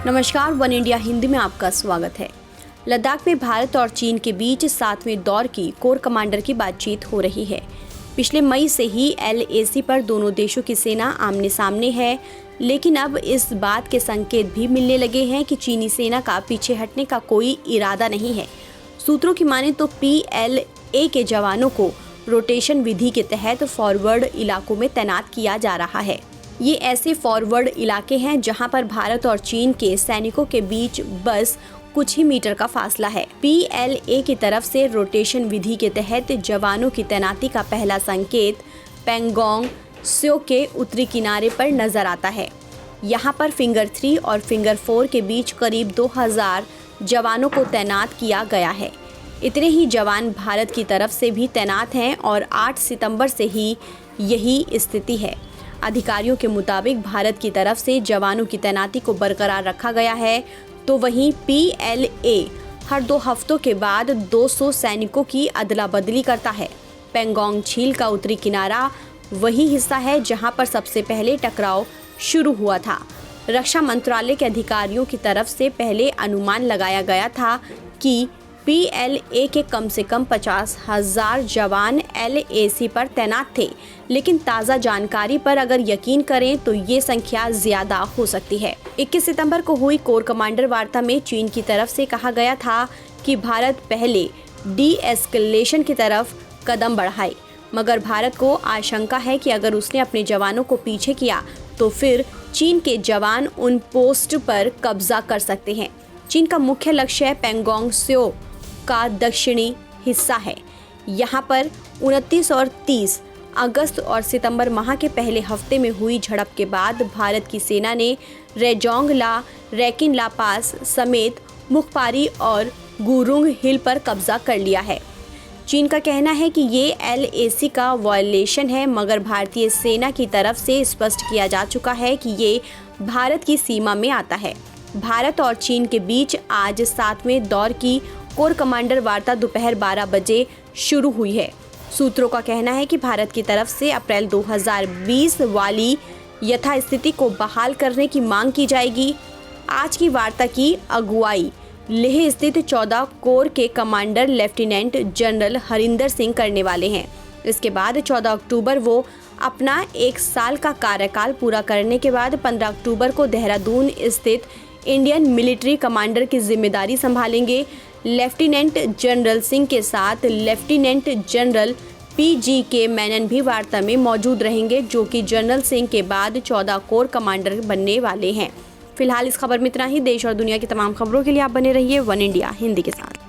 नमस्कार, one India Hindi में आपका स्वागत है। लद्दाख में भारत और चीन के बीच 7वें दौर की कोर कमांडर की बातचीत हो रही है। पिछले मई से ही LAC पर दोनों देशों की सेना आमने सामने है, लेकिन अब इस बात के संकेत भी मिलने लगे हैं कि चीनी सेना का पीछे हटने का कोई इरादा नहीं है। सूत्रों की माने तो PLA के जवानों को रोटेशन विधि के तहत फॉरवर्ड इलाकों में तैनात किया जा रहा है। ये ऐसे फॉरवर्ड इलाके हैं जहां पर भारत और चीन के सैनिकों के बीच बस कुछ ही मीटर का फासला है। PLA की तरफ से रोटेशन विधि के तहत जवानों की तैनाती का पहला संकेत पैंगोंग त्सो के उत्तरी किनारे पर नजर आता है। यहाँ पर फिंगर 3 और फिंगर 4 के बीच करीब 2000 जवानों को तैनात किया गया है। इतने ही जवान भारत की तरफ से भी तैनात हैं और 8 सितंबर से ही यही स्थिति है। अधिकारियों के मुताबिक भारत की तरफ से जवानों की तैनाती को बरकरार रखा गया है, तो वहीं PLA हर 2 हफ्तों के बाद 200 सैनिकों की अदला बदली करता है। पैंगोंग झील का उत्तरी किनारा वही हिस्सा है जहां पर सबसे पहले टकराव शुरू हुआ था। रक्षा मंत्रालय के अधिकारियों की तरफ से पहले अनुमान लगाया गया था कि PLA के कम से कम 50,000 जवान LAC पर तैनात थे, लेकिन ताज़ा जानकारी पर अगर यकीन करें तो ये संख्या ज़्यादा हो सकती है। 21 सितंबर को हुई कोर कमांडर वार्ता में चीन की तरफ से कहा गया था कि भारत पहले डी-एस्केलेशन की तरफ कदम बढ़ाए, मगर भारत को आशंका है कि अगर उसने अपने जवानों को पीछे किया तो फिर चीन के जवान उन पोस्ट पर कब्जा कर सकते हैं। चीन का मुख्य लक्ष्य पैंगोंग त्सो का दक्षिणी हिस्सा है। यहाँ पर 29 और 30 अगस्त और सितंबर माह के पहले हफ्ते में हुई झड़प के बाद भारत की सेना ने रेजोंग ला, रैकिन ला पास समेत मुखपारी और गुरुंग हिल पर कब्जा कर लिया है। चीन का कहना है कि ये LAC का वायलेशन है, मगर भारतीय सेना की तरफ से स्पष्ट किया जा चुका है कि ये भारत की सीमा में आता है। भारत और चीन के बीच आज 7वें दौर की कोर कमांडर वार्ता दोपहर 12 बजे शुरू हुई है। सूत्रों का कहना है कि भारत की तरफ से अप्रैल 2020 वाली यथास्थिति को बहाल करने की मांग की जाएगी। आज की वार्ता की अगुवाई लेह स्थित 14 कोर के commander lieutenant general Harinder Singh करने वाले हैं। इसके बाद 14 अक्टूबर वो अपना 1 साल का कार्यकाल पूरा करने के बाद 15 अक्टूबर को देहरादून स्थित इंडियन मिलिट्री कमांडर की जिम्मेदारी संभालेंगे। लेफ्टिनेंट जनरल सिंह के साथ लेफ्टिनेंट जनरल PGK मेनन भी वार्ता में मौजूद रहेंगे, जो कि जनरल सिंह के बाद 14 कोर कमांडर बनने वाले हैं। फिलहाल इस खबर में इतना ही। देश और दुनिया की तमाम खबरों के लिए आप बने रहिए वन इंडिया हिंदी के साथ।